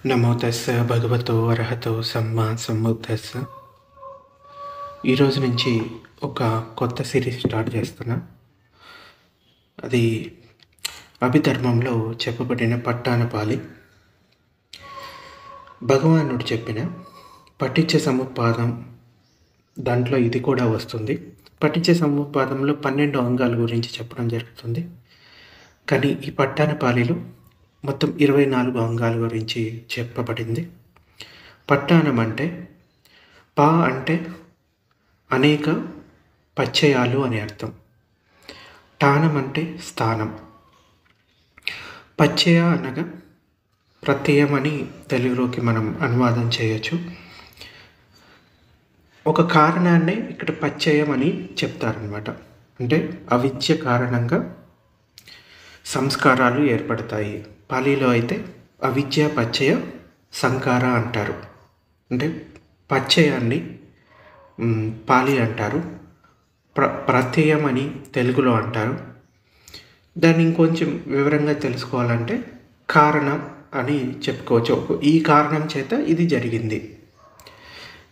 నమో తస్స భగవతో అర్హతో సమ్మా సంబుద్ధస్స. ఈరోజు నుంచి ఒక కొత్త సిరీస్ స్టార్ట్ చేస్తున్నా. అది అభిధర్మంలో చెప్పబడిన పట్టాణపాలి. భగవానుడు చెప్పిన పఠించ సముపాదం దాంట్లో ఇది కూడా వస్తుంది. పఠించ సముపాదంలో 12 అంగాల గురించి చెప్పడం జరుగుతుంది. కానీ ఈ పట్టాణపాలిలో మొత్తం 24 అంగాల గురించి చెప్పబడింది. పట్టాణం అంటే పా అంటే అనేక పచ్చయాలు అని అర్థం. టానం అంటే స్థానం. పచ్చయ అనగా ప్రత్యయం అని తెలుగులోకి మనం అనువాదం చేయొచ్చు. ఒక కారణాన్నే ఇక్కడ పచ్చయం అని చెప్తారనమాట. అంటే అవిద్య కారణంగా సంస్కారాలు ఏర్పడతాయి. పాలీలో అయితే అవిద్య పచ్చయ సంకార అంటారు. అంటే పచ్చయాన్ని పాలి అంటారు, ప్రత్యయం అని తెలుగులో అంటారు. దాన్ని ఇంకొంచెం వివరంగా తెలుసుకోవాలంటే కారణం అని చెప్పుకోవచ్చు. ఈ కారణం చేత ఇది జరిగింది.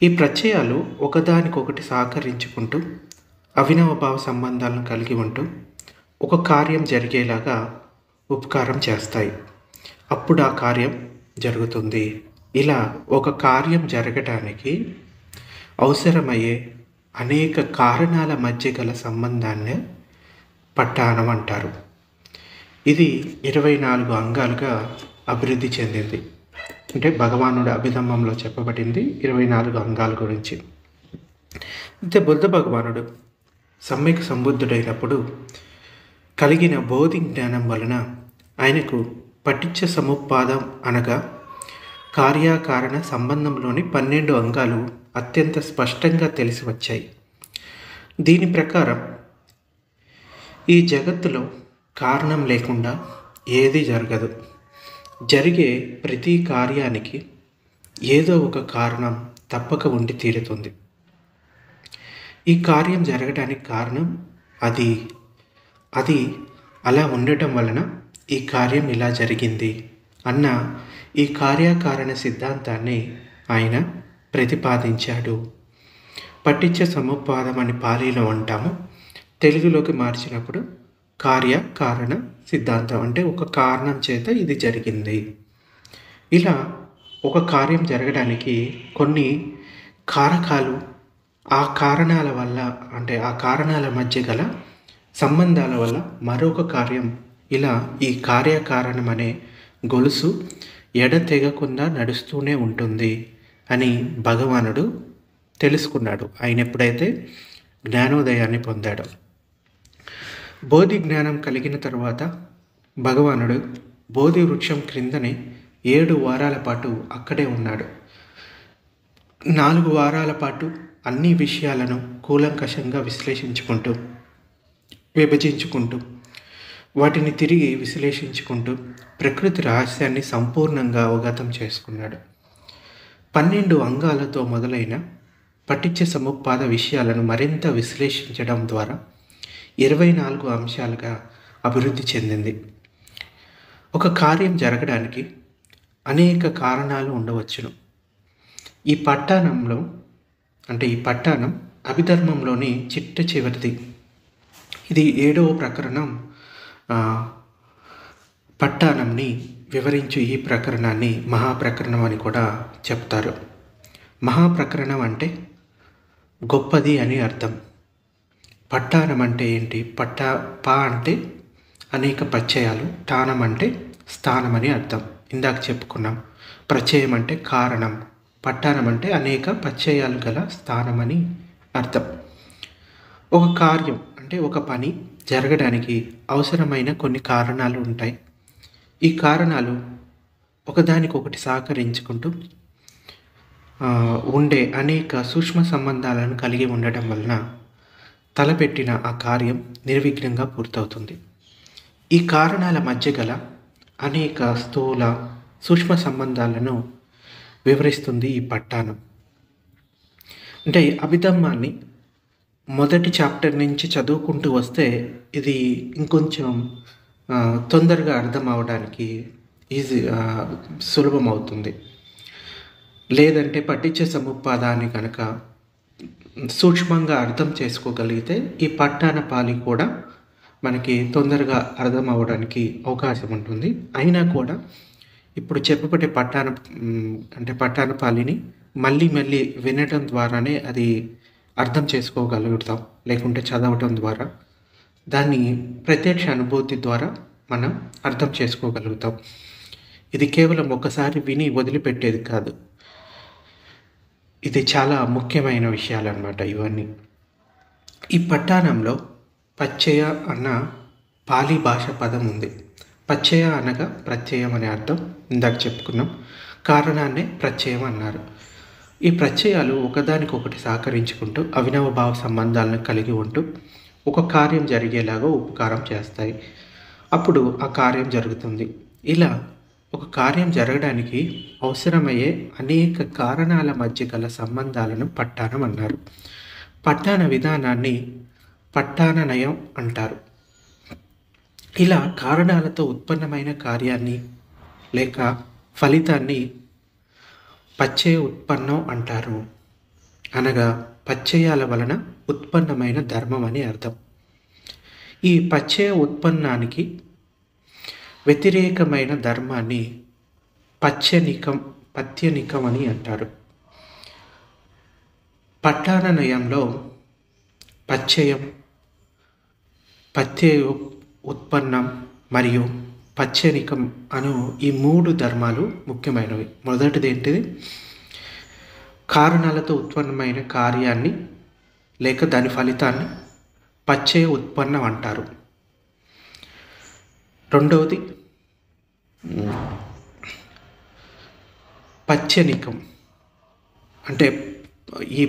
ఈ ప్రత్యయాలు ఒకదానికొకటి సహకరించుకుంటూ అవినవభావ సంబంధాలను కలిగి ఉంటూ ఒక కార్యం జరిగేలాగా ఉపకారం చేస్తాయి. అప్పుడు ఆ కార్యం జరుగుతుంది. ఇలా ఒక కార్యం జరగటానికి అవసరమయ్యే అనేక కారణాల మధ్య గల సంబంధాన్ని పట్టాణం అంటారు. ఇది 24 అంగాలుగా అభివృద్ధి చెందింది. అంటే భగవానుడు అభిధమ్మంలో చెప్పబడింది 24 అంగాల గురించి. అయితే బుద్ధ భగవానుడు సమ్యక్ సంబుద్ధుడైనప్పుడు కలిగిన బోధి జ్ఞానం వలన ఆయనకు పఠించ సముపాదం అనగా కార్యకారణ సంబంధంలోని 12 అంగాలు అత్యంత స్పష్టంగా తెలిసి వచ్చాయి. దీని ప్రకారం ఈ జగత్తులో కారణం లేకుండా ఏది జరగదు. జరిగే ప్రతి కార్యానికి ఏదో ఒక కారణం తప్పక ఉండి తీరుతుంది. ఈ కార్యం జరగడానికి కారణం అది అలా ఉండటం వలన ఈ కార్యం ఇలా జరిగింది అన్న ఈ కార్యకారణ సిద్ధాంతాన్ని ఆయన ప్రతిపాదించాడు. పఠించ సముపాదం అని పాలీలో అంటాము. తెలుగులోకి మార్చినప్పుడు కార్యకారణ సిద్ధాంతం అంటే ఒక కారణం చేత ఇది జరిగింది. ఇలా ఒక కార్యం జరగడానికి కొన్ని కారకాలు, ఆ కారణాల వల్ల అంటే ఆ కారణాల మధ్య గల సంబంధాల వల్ల మరొక కార్యం, ఇలా ఈ కార్యకారణం అనే గొలుసు ఎడతెగకుండా నడుస్తూనే ఉంటుంది అని భగవానుడు తెలుసుకున్నాడు. ఆయన ఎప్పుడైతే జ్ఞానోదయాన్ని పొందాడు. బోధి జ్ఞానం కలిగిన తర్వాత భగవానుడు బోధి వృక్షం క్రిందనే 7 వారాల పాటు అక్కడే ఉన్నాడు. 4 వారాల పాటు అన్ని విషయాలను కూలంకషంగా విశ్లేషించుకుంటూ, విభజించుకుంటూ, వాటిని తిరిగి విశ్లేషించుకుంటూ ప్రకృతి రహస్యాన్ని సంపూర్ణంగా అవగతం చేసుకున్నాడు. 12 అంగాలతో మొదలైన పఠించ సముపాద విషయాలను మరింత విశ్లేషించడం ద్వారా 24 అంశాలుగా అభివృద్ధి చెందింది. ఒక కార్యం జరగడానికి అనేక కారణాలు ఉండవచ్చును. ఈ పట్టాణం అభిధర్మంలోని చిట్ట చివరిది. ఇది 7వ ప్రకరణం. పట్టాణంని వివరించు ఈ ప్రకరణాన్ని మహాప్రకరణం అని కూడా చెప్తారు. మహాప్రకరణం అంటే గొప్పది అని అర్థం. పట్టాణం అంటే ఏంటి? పా అంటే అనేక పచ్చయాలు, టానం అంటే స్థానం అని అర్థం. ఇందాక చెప్పుకున్నాం. ప్రత్యయం అంటే కారణం, పట్టాణం అంటే అనేక పచ్చయాలు గల స్థానం అని అర్థం. ఒక కార్యం అంటే ఒక పని జరగడానికి అవసరమైన కొన్ని కారణాలు ఉంటాయి. ఈ కారణాలు ఒకదానికొకటి సహకరించుకుంటూ ఉండే అనేక సూక్ష్మ సంబంధాలను కలిగి ఉండటం వలన తలపెట్టిన ఆ కార్యం నిర్విఘ్నంగా పూర్తవుతుంది. ఈ కారణాల మధ్య గల అనేక స్థూల సూక్ష్మ సంబంధాలను వివరిస్తుంది ఈ పట్టాణం. అంటే అభిధమ్మాన్ని మొదటి చాప్టర్ నుంచి చదువుకుంటూ వస్తే ఇది ఇంకొంచెం తొందరగా అర్థం అవడానికి ఈజీ సులభమవుతుంది. లేదంటే పఠించే సముపాదాన్ని కనుక సూక్ష్మంగా అర్థం చేసుకోగలిగితే ఈ పట్టాన పాలి కూడా మనకి తొందరగా అర్థం అవ్వడానికి అవకాశం ఉంటుంది. అయినా కూడా ఇప్పుడు చెప్పబడే పట్టాన పాలిని మళ్ళీ మళ్ళీ వినడం ద్వారానే అది అర్థం చేసుకోగలుగుతాం. లేకుంటే చదవటం ద్వారా దాన్ని ప్రత్యక్ష అనుభూతి ద్వారా మనం అర్థం చేసుకోగలుగుతాం. ఇది కేవలం ఒకసారి విని వదిలిపెట్టేది కాదు. ఇది చాలా ముఖ్యమైన విషయాలన్నమాట ఇవన్నీ. ఈ పట్టానంలో పచ్చయ అన్న పాలీ భాష పదం ఉంది. పచ్చయ అనగా ప్రత్యయం అనే అర్థం. ఇందాక చెప్పుకున్నాం. కారణాన్నే ప్రత్యయం అన్నారు. ఈ ప్రత్యయాలు ఒకదానికొకటి సహకరించుకుంటూ అవినవ భావ సంబంధాలను కలిగి ఉంటూ ఒక కార్యం జరిగేలాగా ఉపకారం చేస్తాయి. అప్పుడు ఆ కార్యం జరుగుతుంది. ఇలా ఒక కార్యం జరగడానికి అవసరమయ్యే అనేక కారణాల మధ్య గల సంబంధాలను పట్టానం అన్నారు. పట్టాన విధానాన్ని పట్టాననయం అంటారు. ఇలా కారణాలతో ఉత్పన్నమైన కార్యాన్ని లేక ఫలితాన్ని పచ్చయ ఉత్పన్నం అంటారు. అనగా పచ్చయాల వలన ఉత్పన్నమైన ధర్మం అని అర్థం. ఈ పచ్చయ ఉత్పన్నానికి వ్యతిరేకమైన ధర్మాన్ని పత్యనికం అని అంటారు. పట్టాననయంలో పచ్చయం, పత్యయ ఉత్పన్నం మరియు పచ్చనికం అను ఈ 3 ధర్మాలు ముఖ్యమైనవి. మొదటిది ఏంటిది? కారణాలతో ఉత్పన్నమైన కార్యాన్ని లేక దాని ఫలితాన్ని పచ్చయ ఉత్పన్నం అంటారు. రెండవది పచ్చనికం. అంటే ఈ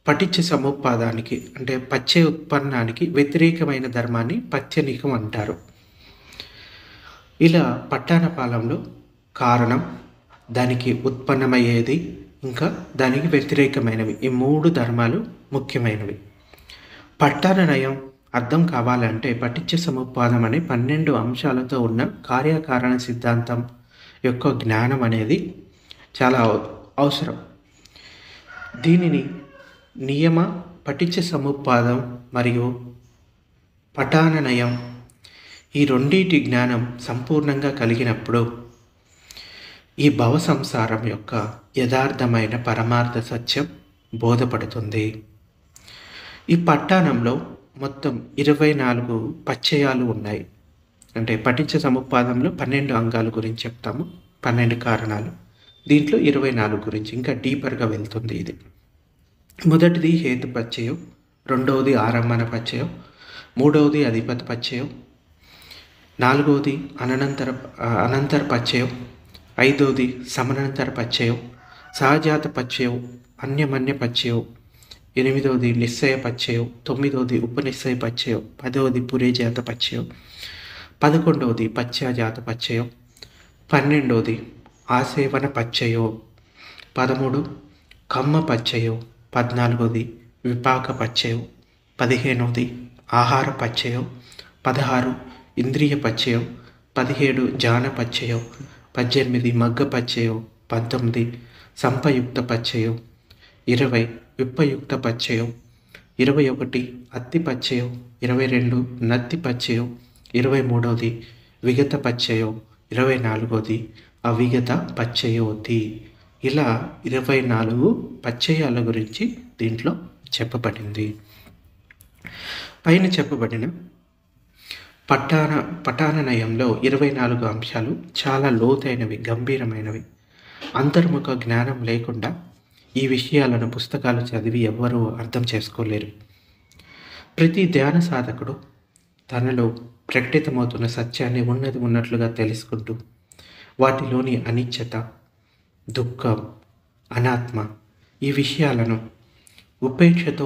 పఠించ సముపాదానికి అంటే పచ్చయ ఉత్పన్నానికి వ్యతిరేకమైన ధర్మాన్ని పత్యనికం అంటారు. ఇలా పట్టాన పాలంలో కారణం, దానికి ఉత్పన్నమయ్యేది, ఇంకా దానికి వ్యతిరేకమైనవి ఈ 3 ధర్మాలు ముఖ్యమైనవి. పట్టాననయం అర్థం కావాలంటే పఠించ సముపాదం అనే 12 అంశాలతో ఉన్న కార్యకారణ సిద్ధాంతం యొక్క జ్ఞానం అనేది చాలా అవసరం. దీనిని నియమ పఠించ సముపాదం మరియు పఠాననయం ఈ రెండింటి జ్ఞానం సంపూర్ణంగా కలిగినప్పుడు ఈ భవ సంసారం యొక్క యథార్థమైన పరమార్థ సత్యం బోధపడుతుంది. ఈ పట్టానంలో మొత్తం 24 పచ్చయాలు ఉన్నాయి. అంటే పఠించ సముపాదంలో 12 అంగాల గురించి చెప్తాము, 12 కారణాలు. దీంట్లో 24 గురించి ఇంకా డీపర్గా వెళ్తుంది ఇది. మొదటిది హేతు పచ్చయం, రెండవది ఆరంభన పచ్చయం, మూడవది అధిపత పచ్చయం, నాలుగవది అనంతర పచ్చయం, ఐదవది సమనంతర పచ్చయం, సహజాత పచ్చయం, అన్యమన్య పచ్చయం, ఎనిమిదవది నిశ్చయ పచ్చయం, తొమ్మిదవది ఉపనిశ్చయ పచ్చయం, పదవది పురేజాత పచ్చయం, 11వది పశ్చాజాత పచ్చయం, 12వది ఆసేవన పచ్చయం, 13 కమ్మ పచ్చయం, 14వది విపాక పచ్చయం, 15వది ఆహార పచ్చయం, 16 ఇంద్రియ పచ్చయం, 17 జాన పచ్చయం, 18 మగ్గ పచ్చయం, 19 సంపయుక్త పచ్చయం, 20 విప్పయుక్త పచ్చయం, 21 అత్తి పచ్చయం, 22 నత్తి పచ్చయం, 23వది విగత పచ్చయం, 24వది అవిగత పచ్చయోతి. ఇలా 24 పచ్చయాల గురించి దీంట్లో చెప్పబడింది. పైన చెప్పబడిన పఠాననయంలో 24 అంశాలు చాలా లోతైనవి, గంభీరమైనవి. అంతర్ముఖ జ్ఞానం లేకుండా ఈ విషయాలను పుస్తకాలు చదివి ఎవ్వరూ అర్థం చేసుకోలేరు. ప్రతి ధ్యాన సాధకుడు తనలో ప్రకటితమవుతున్న సత్యాన్ని ఉన్నది ఉన్నట్లుగా తెలుసుకుంటూ వాటిలోని అనిత్యత, దుఃఖం, అనాత్మ ఈ విషయాలను ఉపేక్షతో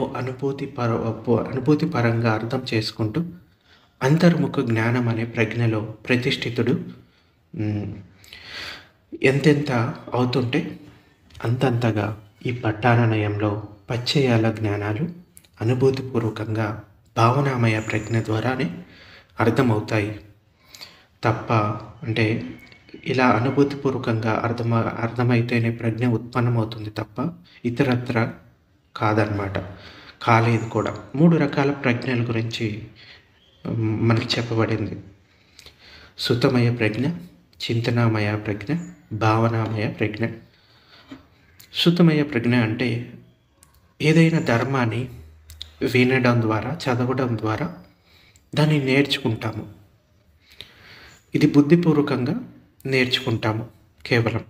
అనుభూతిపరంగా అర్థం చేసుకుంటూ అంతర్ముఖ జ్ఞానం అనే ప్రజ్ఞలో ప్రతిష్ఠితుడు ఎంతెంత అవుతుంటే అంతంతగా ఈ పట్టాననయంలో పచ్చయాల జ్ఞానాలు అనుభూతిపూర్వకంగా భావనామయ ప్రజ్ఞ ద్వారానే అర్థమవుతాయి తప్ప అంటే ఇలా అనుభూతిపూర్వకంగా అర్థమైతేనే ప్రజ్ఞ ఉత్పన్నమవుతుంది తప్ప ఇతరత్ర కాదనమాట. కాలేదు కూడా. 3 రకాల ప్రజ్ఞల గురించి మనకి చెప్పబడింది. సుతమయ ప్రజ్ఞ, చింతనామయ ప్రజ్ఞ, భావనామయ ప్రజ్ఞ. సుతమయ ప్రజ్ఞ అంటే ఏదైనా ధర్మాన్ని వినడం ద్వారా, చదవడం ద్వారా దాన్ని నేర్చుకుంటాము. ఇది బుద్ధిపూర్వకంగా నేర్చుకుంటాము కేవలం.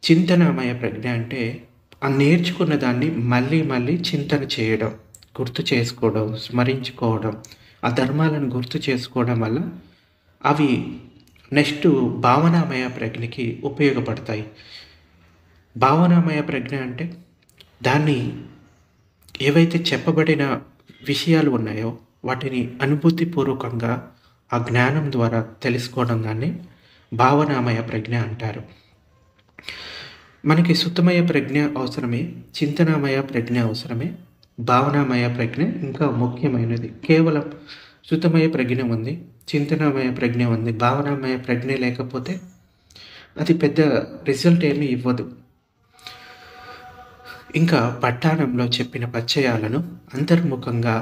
చింతనామయ ప్రజ్ఞ అంటే ఆ నేర్చుకున్న దాన్ని మళ్ళీ మళ్ళీ చింతన చేయడం, గుర్తు చేసుకోవడం, స్మరించుకోవడం, ఆ ధర్మాలను గుర్తు చేసుకోవడం వల్ల అవి నెక్స్ట్ భావనామయ ప్రజ్ఞకి ఉపయోగపడతాయి. భావనామయ ప్రజ్ఞ అంటే దాన్ని ఏవైతే చెప్పబడిన విషయాలు ఉన్నాయో వాటిని అనుభూతిపూర్వకంగా ఆ జ్ఞానం ద్వారా తెలుసుకోవడం దాన్ని భావనామయ ప్రజ్ఞ అంటారు. మనకి సుతమయ ప్రజ్ఞ అవసరమే, చింతనామయ ప్రజ్ఞ అవసరమే, భావనామయ ప్రజ్ఞ ఇంకా ముఖ్యమైనది. కేవలం సుతమయ ప్రజ్ఞ ఉంది, చింతనామయ ప్రజ్ఞ ఉంది, భావనామయ ప్రజ్ఞ లేకపోతే అది పెద్ద రిజల్ట్ ఏమీ ఇవ్వదు. ఇంకా పట్టాణంలో చెప్పిన పచ్చయాలను అంతర్ముఖంగా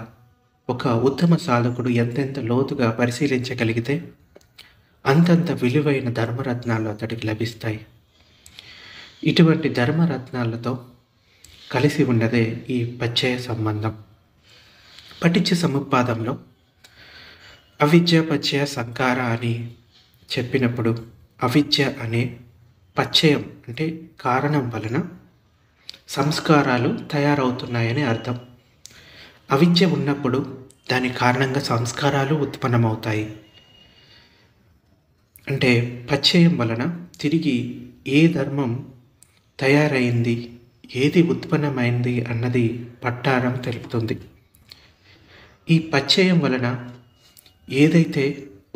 ఒక ఉత్తమ సాధకుడు ఎంతెంత లోతుగా పరిశీలించగలిగితే అంతంత విలువైన ధర్మరత్నాలు అతడికి లభిస్తాయి. ఇటువంటి ధర్మరత్నాలతో కలిసి ఉన్నదే ఈ పచ్చయ సంబంధం. పఠించ సముపాదంలో అవిద్య పచ్చయ సంకార అని చెప్పినప్పుడు అవిద్య అనే పచ్చయం అంటే కారణం వలన సంస్కారాలు తయారవుతున్నాయని అర్థం. అవిద్య ఉన్నప్పుడు దాని కారణంగా సంస్కారాలు ఉత్పన్నమవుతాయి. అంటే పచ్చయం వలన తిరిగి ఏ ధర్మం తయారైంది, ఏది ఉత్పన్నమైంది అన్నది పట్టారం తెలుపుతుంది. ఈ పచ్చయం వలన ఏదైతే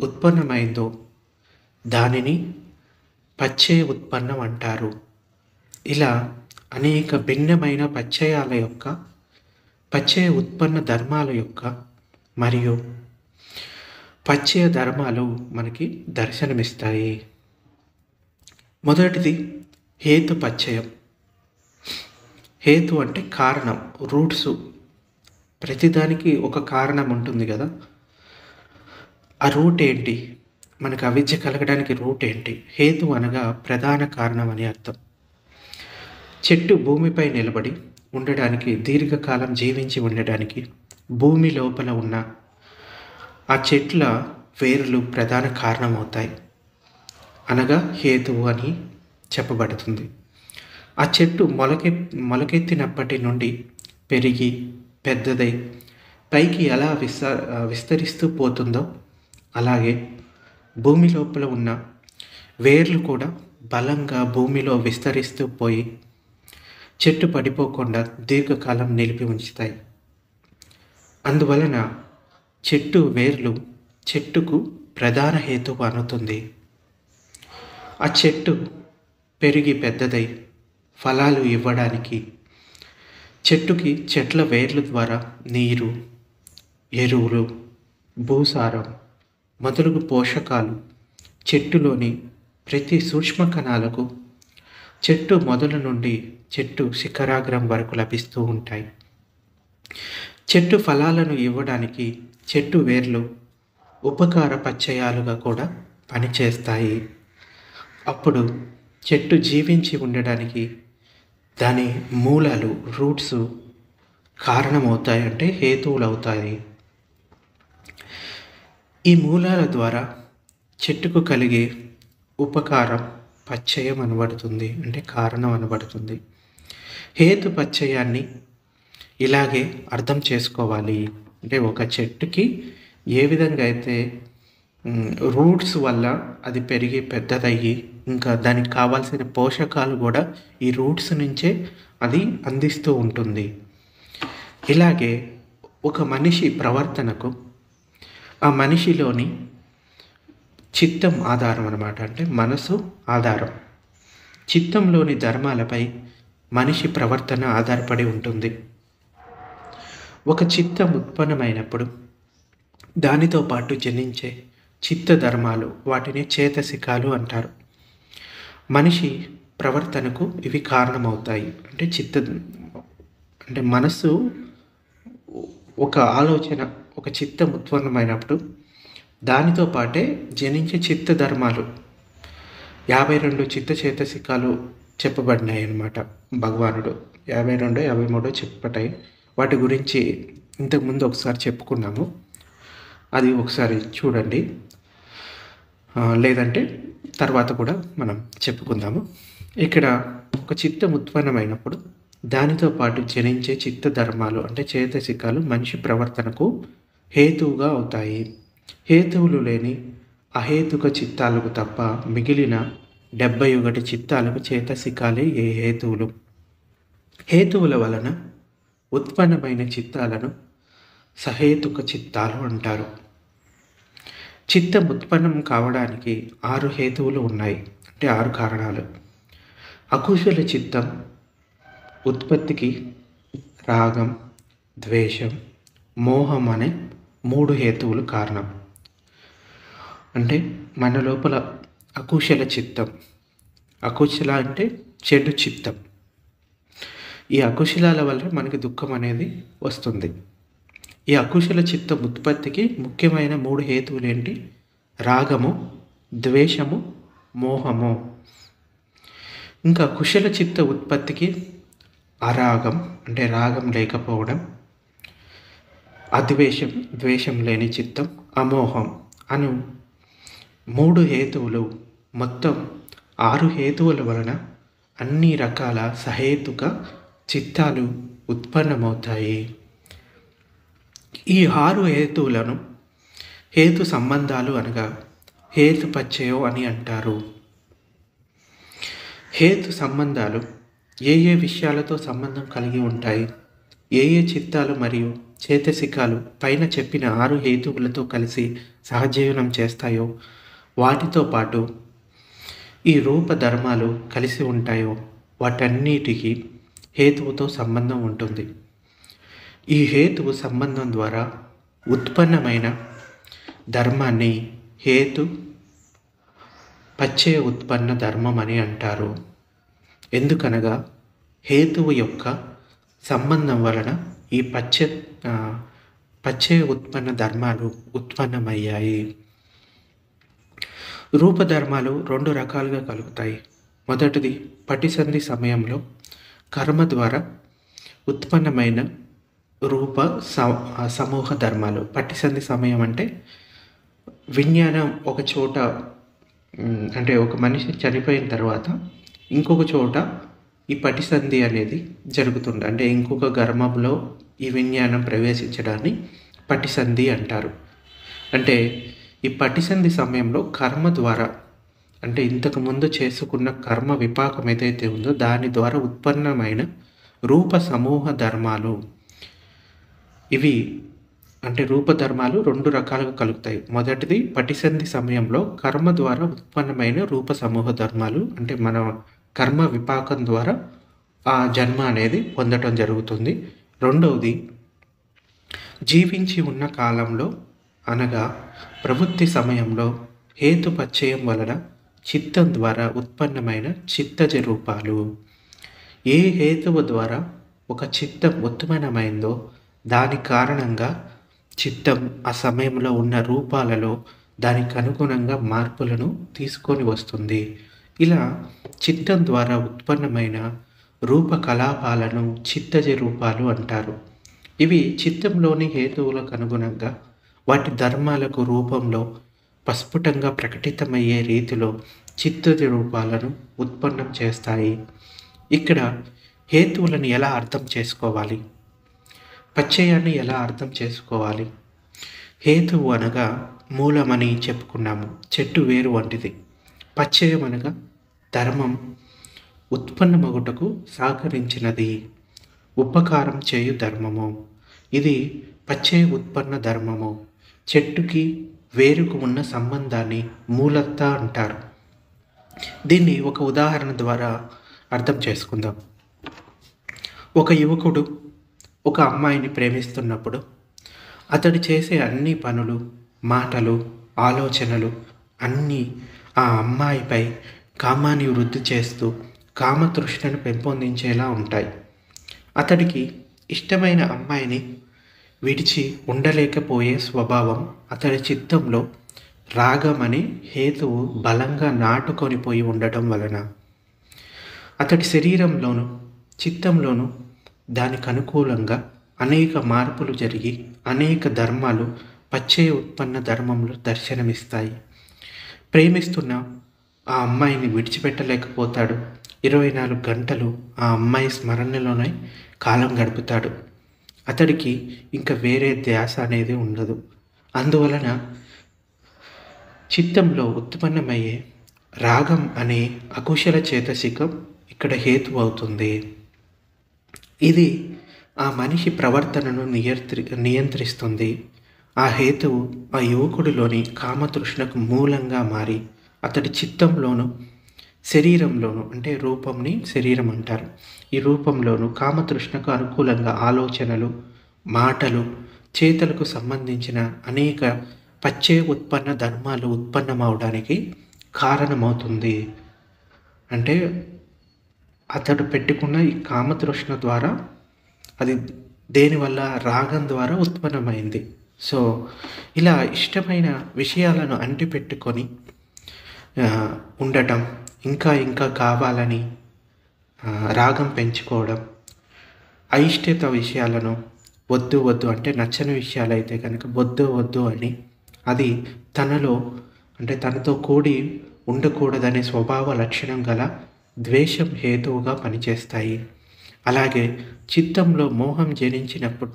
ఉత్పన్నమైందో దానిని పచ్చయ ఉత్పన్నం అంటారు. ఇలా అనేక భిన్నమైన పచ్చయాల యొక్క, పచ్చయ ఉత్పన్న ధర్మాల యొక్క మరియు పచ్చయ ధర్మాలు మనకి దర్శనమిస్తాయి. మొదటిది హేతు పచ్చయం. హేతు అంటే కారణం, రూట్స్. ప్రతిదానికి ఒక కారణం ఉంటుంది కదా. ఆ రూట్ ఏంటి, మనకు అవిద్య కలగడానికి రూట్ ఏంటి? హేతు అనగా ప్రధాన కారణం అని అర్థం. చెట్టు భూమిపై నిలబడి ఉండడానికి, దీర్ఘకాలం జీవించి ఉండడానికి భూమి లోపల ఉన్న ఆ చెట్ల వేర్లు ప్రధాన కారణమవుతాయి, అనగా హేతువు అని చెప్పబడుతుంది. ఆ చెట్టు మొలకెత్తినప్పటి నుండి పెరిగి పెద్దదై పైకి ఎలా విస్తరిస్తూ పోతుందో అలాగే భూమి లోపల ఉన్న వేర్లు కూడా బలంగా భూమిలో విస్తరిస్తూ పోయి చెట్టు పడిపోకుండా దీర్ఘకాలం నిలిపి ఉంచుతాయి. అందువలన చెట్టు వేర్లు చెట్టుకు ప్రధాన హేతువు అనుతుంది. ఆ చెట్టు పెరిగి పెద్దదై ఫలాలు ఇవ్వడానికి చెట్టుకి చెట్ల వేర్ల ద్వారా నీరు, ఎరువులు, భూసారం మొదలగు పోషకాలు చెట్టులోని ప్రతి సూక్ష్మ కణాలకు చెట్టు మొదలు నుండి చెట్టు శిఖరాగ్రం వరకు లభిస్తూ ఉంటాయి. చెట్టు ఫలాలను ఇవ్వడానికి చెట్టు వేర్లు ఉపకార పచ్చయాలుగా కూడా పనిచేస్తాయి. అప్పుడు చెట్టు జీవించి ఉండడానికి దాని మూలాలు, రూట్స్ కారణమవుతాయి, అంటే హేతువులు అవుతాయి. ఈ మూలాల ద్వారా చెట్టుకు కలిగే ఉపకారం పచ్చయం అనబడుతుంది, అంటే కారణం అనబడుతుంది. హేతు పచ్చయాన్ని ఇలాగే అర్థం చేసుకోవాలి. అంటే ఒక చెట్టుకి ఏ విధంగా అయితే రూట్స్ వల్ల అది పెరిగి పెద్దదయ్యి ఇంకా దానికి కావాల్సిన పోషకాలు కూడా ఈ రూట్స్ నుంచే అది అందిస్తూ ఉంటుంది. ఇలాగే ఒక మనిషి ప్రవర్తనకు ఆ మనిషిలోని చిత్తం ఆధారం అన్నమాట, అంటే మనసు ఆధారం. చిత్తంలోని ధర్మాలపై మనిషి ప్రవర్తన ఆధారపడి ఉంటుంది. ఒక చిత్తం ఉత్పన్నమైనప్పుడు దానితో పాటు జనించే చిత్త ధర్మాలు, వాటిని చేతసికాలు అంటారు. మనిషి ప్రవర్తనకు ఇవి కారణమవుతాయి. అంటే మనస్సు ఒక ఆలోచన, ఒక చిత్తం ఉత్పన్నమైనప్పుడు దానితో పాటే జనించే చిత్త ధర్మాలు 52 చిత్త చేతసికాలు చెప్పబడినాయి అన్నమాట. భగవానుడు 52, 53 చెప్పబడ్డాయి. వాటి గురించి ఇంతకుముందు ఒకసారి చెప్పుకున్నాము. అది ఒకసారి చూడండి, లేదంటే తర్వాత కూడా మనం చెప్పుకుందాము. ఇక్కడ ఒక చిత్తం ఉత్పన్నమైనప్పుడు దానితో పాటు జనించే చిత్త ధర్మాలు అంటే చేతసికాలు మనిషి ప్రవర్తనకు హేతువుగా అవుతాయి. హేతువులు లేని అహేతుక చిత్తాలకు తప్ప మిగిలిన 71 చిత్తాలకు చేతసికాలే ఏ హేతువులు. హేతువుల వలన ఉత్పన్నమైన చిత్తాలను సహేతుక చిత్తాలు అంటారు. చిత్తం ఉత్పన్నం కావడానికి 6 హేతువులు ఉన్నాయి, అంటే 6 కారణాలు. అకుశల చిత్తం ఉత్పత్తికి రాగం, ద్వేషం, మోహం అనే 3 హేతువులు కారణం. అంటే మన లోపల అకుశల చిత్తం, అకుశల అంటే చెడు చిత్తం, ఈ అకుశలాల వల్ల మనకి దుఃఖం అనేది వస్తుంది. ఈ అకుశల చిత్తం ఉత్పత్తికి ముఖ్యమైన 3 హేతువులు ఏంటి? రాగము, ద్వేషము, మోహము. ఇంకా కుశల చిత్త ఉత్పత్తికి అరాగం అంటే రాగం లేకపోవడం, అద్వేషం ద్వేషం లేని చిత్తం, అమోహం అను 3 హేతువులు, మొత్తం 6 హేతువుల వలన అన్ని రకాల సహేతుక చిత్తాలు ఉత్పన్నమవుతాయి. ఈ 6 హేతువులను హేతు సంబంధాలు అనగా హేతుపత్యయం అని అంటారు. హేతు సంబంధాలు ఏ ఏ విషయాలతో సంబంధం కలిగి ఉంటాయి? ఏ ఏ చిత్తాలు మరియు చేతసికాలు పైన చెప్పిన 6 హేతువులతో కలిసి సహజీవనం చేస్తాయో వాటితో పాటు ఈ రూప ధర్మాలు కలిసి ఉంటాయో వాటన్నిటికీ హేతువుతో సంబంధం ఉంటుంది. ఈ హేతువు సంబంధం ద్వారా ఉత్పన్నమైన ధర్మాన్ని హేతు పచ్చయ ఉత్పన్న ధర్మం అని అంటారు. ఎందుకనగా హేతువు యొక్క సంబంధం వలన ఈ పచ్చయ ఉత్పన్న ధర్మాలు ఉత్పన్నమయ్యాయి. రూపధర్మాలు 2 రకాలుగా కలుగుతాయి. మొదటిది పటిసంధి సమయంలో కర్మ ద్వారా ఉత్పన్నమైన రూప సమూహ ధర్మాలు. పటిసంధి సమయం అంటే విజ్ఞానం ఒక చోట, అంటే ఒక మనిషి చనిపోయిన తర్వాత ఇంకొక చోట ఈ పటిసంధి అనేది జరుగుతుంది. అంటే ఇంకొక గర్భంలో ఈ విజ్ఞానం ప్రవేశించడాన్ని పటిసంధి అంటారు. అంటే ఈ పటిసంధి సమయంలో కర్మ ద్వారా, అంటే ఇంతకుముందు చేసుకున్న కర్మ విపాకం ఏదైతే ఉందో దాని ద్వారా ఉత్పన్నమైన రూప సమూహ ధర్మాలు ఇవి. అంటే రూపధర్మాలు 2 రకాలుగా కలుగుతాయి. మొదటిది పటిసంధి సమయంలో కర్మ ద్వారా ఉత్పన్నమైన రూప సమూహ ధర్మాలు, అంటే మన కర్మ విపాకం ద్వారా ఆ జన్మ అనేది పొందటం జరుగుతుంది. రెండవది జీవించి ఉన్న కాలంలో అనగా ప్రవృత్తి సమయంలో హేతుపచ్చయం వలన చిత్తం ద్వారా ఉత్పన్నమైన చిత్తజ రూపాలు. ఏ హేతువు ద్వారా ఒక చిత్తం ఉత్పన్నమైందో దాని కారణంగా చిత్తం ఆ సమయంలో ఉన్న రూపాలలో దానికి అనుగుణంగా మార్పులను తీసుకొని వస్తుంది. ఇలా చిత్తం ద్వారా ఉత్పన్నమైన రూపకలాపాలను చిత్తజ రూపాలు అంటారు. ఇవి చిత్తంలోని హేతువులకు అనుగుణంగా వాటి ధర్మాలకు రూపంలో ప్రస్ఫుటంగా ప్రకటితమయ్యే రీతిలో చిత్తజ రూపాలను ఉత్పన్నం చేస్తాయి. ఇక్కడ హేతువులను ఎలా అర్థం చేసుకోవాలి? పచ్చయాన్ని ఎలా అర్థం చేసుకోవాలి? హేతువు అనగా మూలమని చెప్పుకున్నాము, చెట్టు వేరు వంటిది. పచ్చయం అనగా ధర్మం ఉత్పన్నమగుటకు సహకరించినది, ఉపకారం చేయు ధర్మము. ఇది పచ్చయ ఉత్పన్న ధర్మము. చెట్టుకి వేరుకు ఉన్న సంబంధాన్ని మూలత్త అంటారు. దీన్ని ఒక ఉదాహరణ ద్వారా అర్థం చేసుకుందాం. ఒక యువకుడు ఒక అమ్మాయిని ప్రేమిస్తున్నప్పుడు అతడు చేసే అన్ని పనులు, మాటలు ఆలోచనలు అన్నీ ఆ అమ్మాయిపై కామాన్ని వృద్ధి చేస్తూ కామతృష్ణను పెంపొందించేలా ఉంటాయి. అతడికి ఇష్టమైన అమ్మాయిని విడిచి ఉండలేకపోయే స్వభావం అతడి చిత్తంలో రాగం అనే హేతువు బలంగా నాటుకొనిపోయి ఉండటం వలన అతడి శరీరంలోనూ చిత్తంలోనూ దానికి అనుకూలంగా అనేక మార్పులు జరిగి అనేక ధర్మాలు పచ్చయ ఉత్పన్న ధర్మములు దర్శనమిస్తాయి. ప్రేమిస్తున్న ఆ అమ్మాయిని విడిచిపెట్టలేకపోతాడు. 24 గంటలు ఆ అమ్మాయి స్మరణలోనే కాలం గడుపుతాడు. అతడికి ఇంకా వేరే ధ్యాస అనేది ఉండదు. అందువలన చిత్తంలో ఉత్పన్నమయ్యే రాగం అనే అకుశల చేతసికం ఇక్కడ హేతు అవుతుంది. ఇది ఆ మనిషి ప్రవర్తనను నియంత్రిస్తుంది. ఆ హేతువు ఆ యువకుడిలోని కామతృష్ణకు మూలంగా మారి అతడి చిత్తంలోను శరీరంలోను, అంటే రూపంని శరీరం అంటారు, ఈ రూపంలోను కామతృష్ణకు అనుకూలంగా ఆలోచనలు, మాటలు, చేతలకు సంబంధించిన అనేక పచ్చే ఉత్పన్న ధర్మాలు ఉత్పన్నమవడానికి కారణమవుతుంది. అంటే అతడు పెట్టుకున్న ఈ కామతృష్ణ ద్వారా అది దేనివల్ల రాగం ద్వారా ఉత్పన్నమైంది. సో ఇలా ఇష్టమైన విషయాలను అంటిపెట్టుకొని ఉండటం, ఇంకా ఇంకా కావాలని రాగం పెంచుకోవడం, అయిష్టత విషయాలను వద్దు వద్దు అంటే నచ్చని విషయాలైతే కనుక వద్దు వద్దు అని అది తనలో అంటే తనతో కూడి ఉండకూడదనే స్వభావ లక్షణం గల ద్వేషం హేతువుగా పనిచేస్తాయి. అలాగే చిత్తంలో మోహం జనించినప్పుడు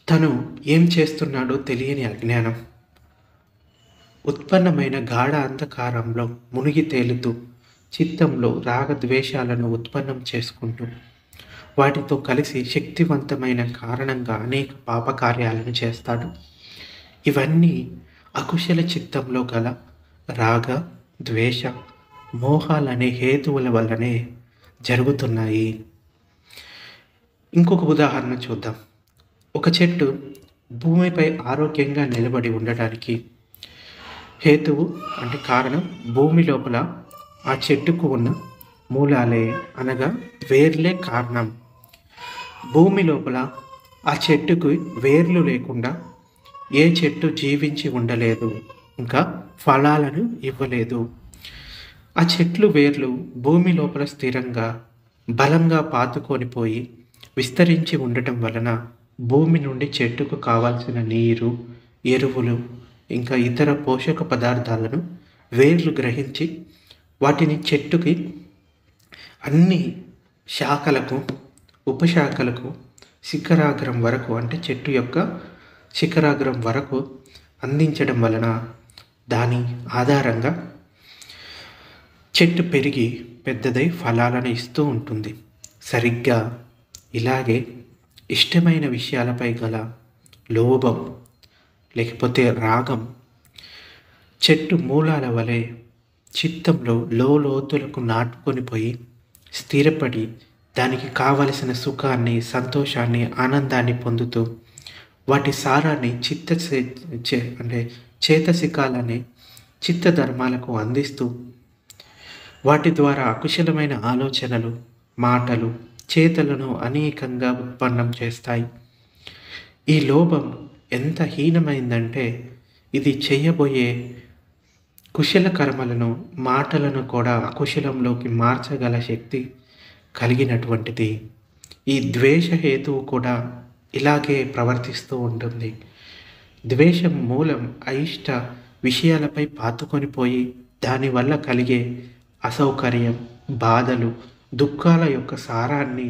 తను ఏం చేస్తున్నాడో తెలియని అజ్ఞానం ఉత్పన్నమైన గాఢ అంధకారంలో మునిగి తేలుతూ చిత్తంలో రాగద్వేషాలను ఉత్పన్నం చేసుకుంటూ వాటితో కలిసి శక్తివంతమైన కారణంగా అనేక పాపకార్యాలను చేస్తాడు. ఇవన్నీ అకుశల చిత్తంలో గల రాగ, ద్వేష, మోహాలనే హేతువుల వల్లనే జరుగుతున్నాయి. ఇంకొక ఉదాహరణ చూద్దాం. ఒక చెట్టు భూమిపై ఆరోగ్యంగా నిలబడి ఉండటానికి హేతువు అంటే కారణం భూమి లోపల ఆ చెట్టుకు ఉన్న మూలాలే, అనగా వేర్లే కారణం. భూమి లోపల ఆ చెట్టుకు వేర్లు లేకుండా ఏ చెట్టు జీవించి ఉండలేదు, ఇంకా ఫలాలను ఇవ్వలేదు. ఆ చెట్లు వేర్లు భూమి లోపల స్థిరంగా బలంగా పాతుకొని పోయి విస్తరించి ఉండటం వలన భూమి నుండి చెట్టుకు కావాల్సిన నీరు, ఎరువులు, ఇంకా ఇతర పోషక పదార్థాలను వేర్లు గ్రహించి వాటిని చెట్టుకి అన్ని శాఖలకు, ఉపశాఖలకు, శిఖరాగ్రం వరకు అంటే చెట్టు యొక్క శిఖరాగ్రం వరకు అందించడం వలన దాని ఆధారంగా చెట్టు పెరిగి పెద్దదై ఫలాలను ఇస్తూ ఉంటుంది. సరిగ్గా ఇలాగే ఇష్టమైన విషయాలపై గల లోభం లేకపోతే రాగం చెట్టు మూలాల వలె చిత్తంలో లోతులకు నాటుకొని పోయి స్థిరపడి దానికి కావలసిన సుఖాన్ని, సంతోషాన్ని, ఆనందాన్ని పొందుతూ వాటి సారాన్ని అంటే చేతసికాలనే చిత్తధర్మాలకు అందిస్తూ వాటి ద్వారా అకుశలమైన ఆలోచనలు, మాటలు, చేతలను అనేకంగా ఉత్పన్నం చేస్తాయి. ఈ లోభం ఎంత హీనమైందంటే ఇది చేయబోయే కుశల కర్మలను, మాటలను కూడా అకుశలంలోకి మార్చగల శక్తి కలిగినటువంటిది. ఈ ద్వేష హేతువు కూడా ఇలాగే ప్రవర్తిస్తూ ఉంటుంది. ద్వేషం మూలం అయిష్ట విషయాలపై పాతుకొని పోయి దానివల్ల కలిగే అసౌకర్యం, బాధలు, దుఃఖాల యొక్క సారాన్ని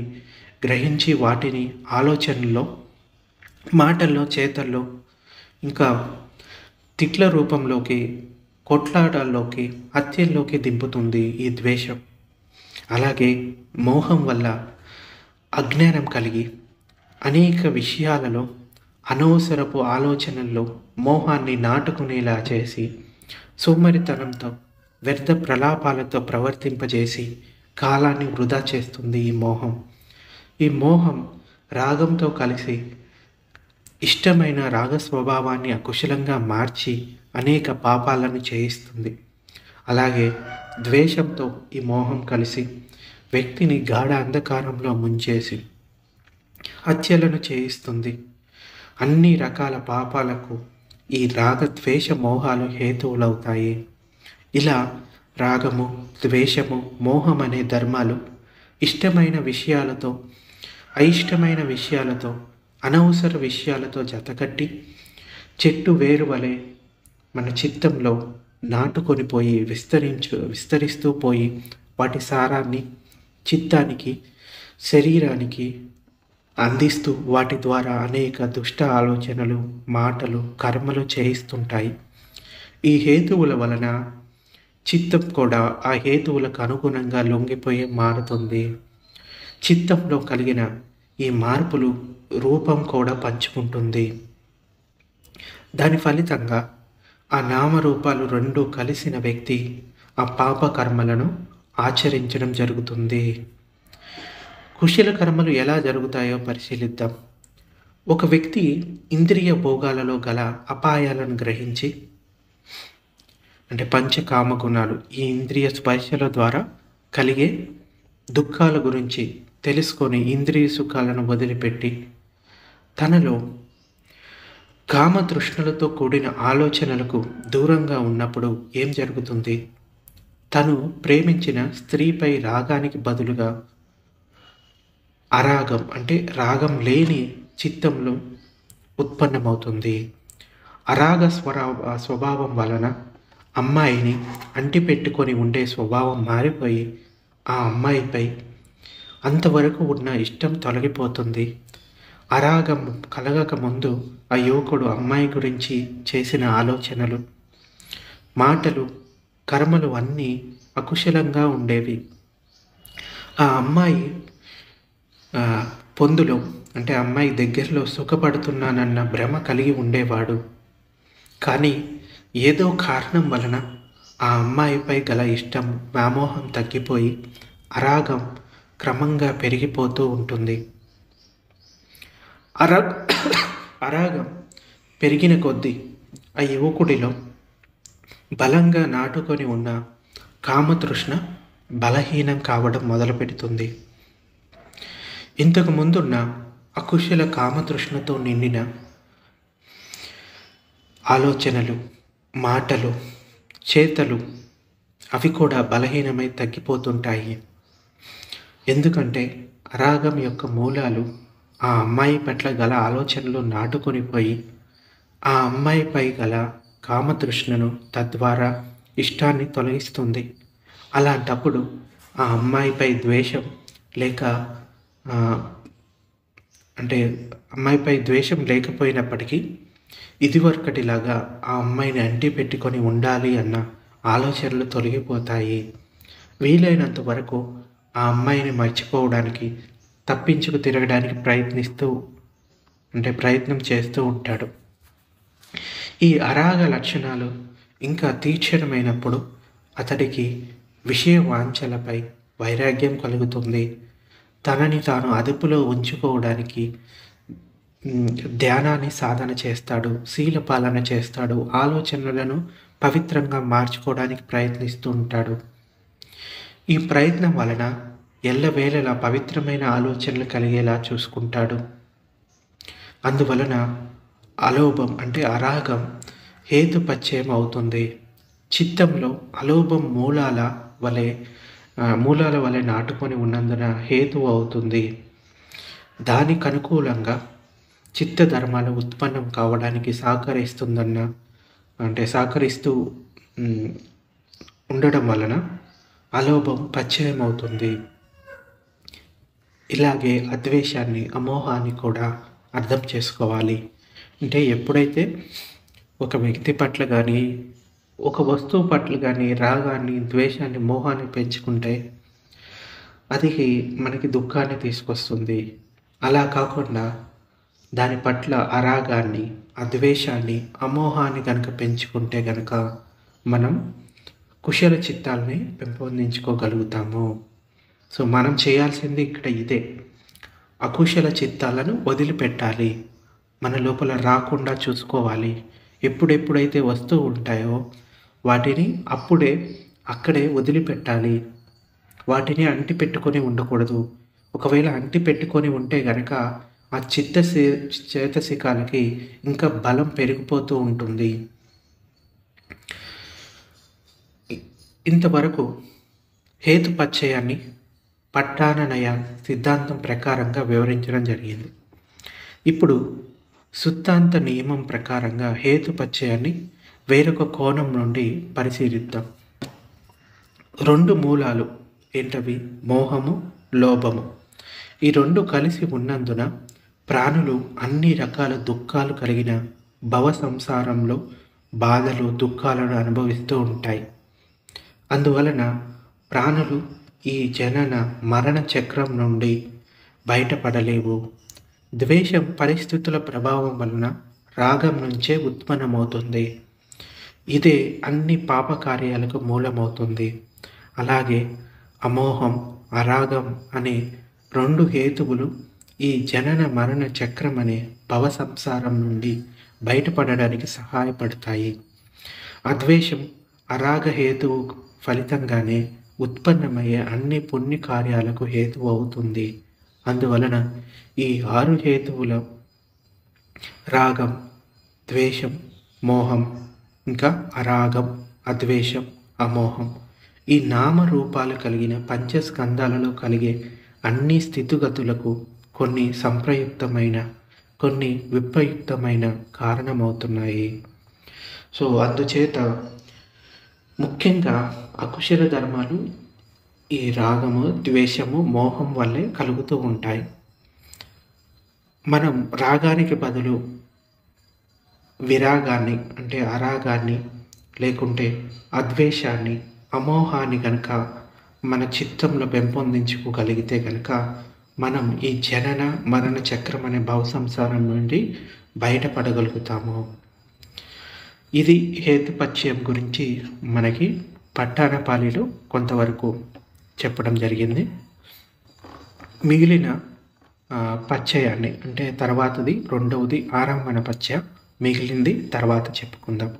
గ్రహించి వాటిని ఆలోచనల్లో, మాటల్లో, చేతల్లో, ఇంకా తిట్ల రూపంలోకి, కొట్లాటల్లోకి, హత్యల్లోకి దింపుతుంది ఈ ద్వేషం. అలాగే మోహం వల్ల అజ్ఞానం కలిగి అనేక విషయాలలో అనవసరపు ఆలోచనల్లో మోహాన్ని నాటుకునేలా చేసి సోమరితనంతో, వ్యర్థ ప్రలాపాలతో ప్రవర్తింపజేసి కాలాన్ని వృధా చేస్తుంది ఈ మోహం. ఈ మోహం రాగంతో కలిసి ఇష్టమైన రాగ స్వభావాన్ని అకుశలంగా మార్చి అనేక పాపాలను చేయిస్తుంది. అలాగే ద్వేషంతో ఈ మోహం కలిసి వ్యక్తిని గాఢ అంధకారంలో ముంచేసి హత్యలను చేయిస్తుంది. అన్ని రకాల పాపాలకు ఈ రాగద్వేష మోహాలు హేతువులవుతాయి. ఇలా రాగము, ద్వేషము, మోహం అనే ధర్మాలు ఇష్టమైన విషయాలతో, అయిష్టమైన విషయాలతో, అనవసర విషయాలతో జతకట్టి చెట్టు వేరు వలె మన చిత్తంలో నాటుకొని పోయి విస్తరిస్తూ పోయి వాటి సారాన్ని చిత్తానికి, శరీరానికి అందిస్తూ వాటి ద్వారా అనేక దుష్ట ఆలోచనలు, మాటలు, కర్మలు చేయిస్తుంటాయి. ఈ హేతువుల వలన చిత్తం కూడా ఆ హేతువులకు అనుగుణంగా లొంగిపోయి మారుతుంది. చిత్తంలో కలిగిన ఈ మార్పులు రూపం కూడా పంచుకుంటుంది. దాని ఫలితంగా ఆ నామరూపాలు రెండూ కలిసిన వ్యక్తి ఆ పాప కర్మలను ఆచరించడం జరుగుతుంది. కుశల కర్మలు ఎలా జరుగుతాయో పరిశీలిద్దాం. ఒక వ్యక్తి ఇంద్రియ భోగాలలో గల అపాయాలను గ్రహించి, అంటే పంచకామ గుణాలు, ఈ ఇంద్రియ స్పర్శల ద్వారా కలిగే దుఃఖాల గురించి తెలుసుకొని ఇంద్రియ సుఖాలను వదిలిపెట్టి తనలో కామతృష్ణలతో కూడిన ఆలోచనలకు దూరంగా ఉన్నప్పుడు ఏం జరుగుతుంది? తను ప్రేమించిన స్త్రీపై రాగానికి బదులుగా అరాగం, అంటే రాగం లేని చిత్తంలో ఉత్పన్నమవుతుంది. అరాగ స్వభావం వలన అమ్మాయిని అంటిపెట్టుకొని ఉండే స్వభావం మారిపోయి ఆ అమ్మాయిపై అంతవరకు ఉన్న ఇష్టం తొలగిపోతుంది. అరాగం కలగక ముందు ఆ యువకుడు అమ్మాయి గురించి చేసిన ఆలోచనలు, మాటలు, కర్మలు అన్నీ అకుశలంగా ఉండేవి. ఆ అమ్మాయి పొందులో, అంటే అమ్మాయి దగ్గరలో సుఖపడుతున్నానన్న భ్రమ కలిగి ఉండేవాడు. కానీ ఏదో కారణం వలన ఆ అమ్మాయిపై గల ఇష్టం, వ్యామోహం తగ్గిపోయి అరాగం క్రమంగా పెరిగిపోతూ ఉంటుంది. అరాగం పెరిగిన కొద్దీ ఆ యువకుడిలో బలంగా నాటుకొని ఉన్న కామతృష్ణ బలహీనం కావడం మొదలుపెడుతుంది. ఇంతకు ముందున్న అకుశల కామతృష్ణతో నిండిన ఆలోచనలు, మాటలు, చేతలు అవి కూడా బలహీనమై తగ్గిపోతుంటాయి. ఎందుకంటే అరాగం యొక్క మూలాలు ఆ అమ్మాయి పట్ల గల ఆలోచనలు నాటుకొని పోయి ఆ అమ్మాయిపై గల కామతృష్ణను, తద్వారా ఇష్టాన్ని తొలగిస్తుంది. అలాంటప్పుడు ఆ అమ్మాయిపై ద్వేషం లేక అంటే అమ్మాయిపై ద్వేషం లేకపోయినప్పటికీ ఇదివరకటిలాగా ఆ అమ్మాయిని అంటి పెట్టుకొని ఉండాలి అన్న ఆలోచనలు తొలగిపోతాయి. వీలైనంత వరకు ఆ అమ్మాయిని మర్చిపోవడానికి, తప్పించుకు తిరగడానికి ప్రయత్నం చేస్తూ ఉంటాడు. ఈ అరాగ లక్షణాలు ఇంకా తీక్షణమైనప్పుడు అతడికి విషయ వాంఛలపై వైరాగ్యం కలుగుతుంది. తనని తాను అదుపులో ఉంచుకోవడానికి ధ్యానాన్ని సాధన చేస్తాడు, శీల పాలన చేస్తాడు, ఆలోచనలను పవిత్రంగా మార్చుకోవడానికి ప్రయత్నిస్తూ ఉంటాడు. ఈ ప్రయత్నం వలన ఎల్లవేళలా పవిత్రమైన ఆలోచనలు కలిగేలా చూసుకుంటాడు. అందువలన అలోభం, అంటే అరాగం హేతుపత్యం అవుతుంది. చిత్తంలో అలోభం మూలాల వలె నాటుకొని ఉన్నందున హేతువు అవుతుంది. దానికి అనుకూలంగా చిత్త ధర్మాలు ఉత్పన్నం కావడానికి సహకరిస్తూ ఉండడం వలన అలోభం పచ్చయం అవుతుంది. ఇలాగే అద్వేషాన్ని, అమోహాన్ని కూడా అర్థం చేసుకోవాలి. అంటే ఎప్పుడైతే ఒక వ్యక్తి పట్ల కానీ, ఒక వస్తువు పట్ల కానీ రాగాన్ని, ద్వేషాన్ని, మోహాన్ని పెంచుకుంటే అది మనకి దుఃఖాన్ని తీసుకొస్తుంది. అలా కాకుండా దాని పట్ల అరాగాన్ని, అద్వేషాన్ని, అమోహాన్ని కనుక పెంచుకుంటే కనుక మనం కుశల చిత్తాలని పెంపొందించుకోగలుగుతాము. సో మనం చేయాల్సింది ఇక్కడ ఇదే, అకుశల చిత్తాలను వదిలిపెట్టాలి. మన లోపల రాకుండా చూసుకోవాలి. ఎప్పుడెప్పుడైతే వస్తూ ఉంటాయో వాటిని అప్పుడే అక్కడే వదిలిపెట్టాలి. వాటిని అంటిపెట్టుకొని ఉండకూడదు. ఒకవేళ అంటిపెట్టుకొని ఉంటే గనక ఆ చేతసికాలకి ఇంకా బలం పెరిగిపోతూ ఉంటుంది. ఇంతవరకు హేతుపచ్చయాన్ని పట్టాననయ సిద్ధాంతం ప్రకారంగా వివరించడం జరిగింది. ఇప్పుడు సుత్తాంత నియమం ప్రకారంగా హేతుపచ్చయాన్ని వేరొక కోణం నుండి పరిశీలిద్దాం. 2 మూలాలు ఏంటవి? మోహము, లోభము. ఈ 2 కలిసి ఉన్నందున ప్రాణులు అన్ని రకాల దుఃఖాలు కలిగిన భవ సంసారంలో బాధలు, దుఃఖాలను అనుభవిస్తూ ఉంటాయి. అందువలన ప్రాణులు ఈ జనన మరణ చక్రం నుండి బయటపడలేవు. ద్వేషం పరిస్థితుల ప్రభావం వలన రాగం నుంచే ఉత్పన్నమవుతుంది. ఇదే అన్ని పాపకార్యాలకు మూలమవుతుంది. అలాగే అమోహం, అరాగం అనే 2 హేతువులు ఈ జనన మరణ చక్రం అనే భవ సంసారం నుండి బయటపడడానికి సహాయపడతాయి. అద్వేషం అరాగ హేతువు ఫలితంగానే ఉత్పన్నమయ్యే అన్ని పుణ్య కార్యాలకు హేతువు అవుతుంది. అందువలన ఈ 6 హేతువుల రాగం, ద్వేషం, మోహం, ఇంకా అరాగం, అద్వేషం, అమోహం ఈ నామరూపాలు కలిగిన పంచస్కందాలలో కలిగే అన్ని స్థితిగతులకు కొన్ని సంప్రయుక్తమైన, కొన్ని విప్రయుక్తమైన కారణమవుతున్నాయి. సో అందుచేత ముఖ్యంగా అకుశల ధర్మాలు ఈ రాగము, ద్వేషము, మోహం వల్లే కలుగుతూ ఉంటాయి. మనం రాగానికి బదులు విరాగాన్ని అంటే అరాగాన్ని లేకుంటే అద్వేషాన్ని, అమోహాన్ని కనుక మన చిత్తంలో పెంపొందించుకోగలిగితే కనుక మనం ఈ జనన మరణ చక్రం అనే భవ సంసారం నుండి బయటపడగలుగుతాము. ఇది హేతుపచ్చయం గురించి మనకి పట్టానపాలిలో కొంతవరకు చెప్పడం జరిగింది. మిగిలిన పచ్చయాన్ని అంటే తర్వాతది 2వది ఆరంభణ పచ్చయ మిగిలింది తర్వాత చెప్పుకుందాం.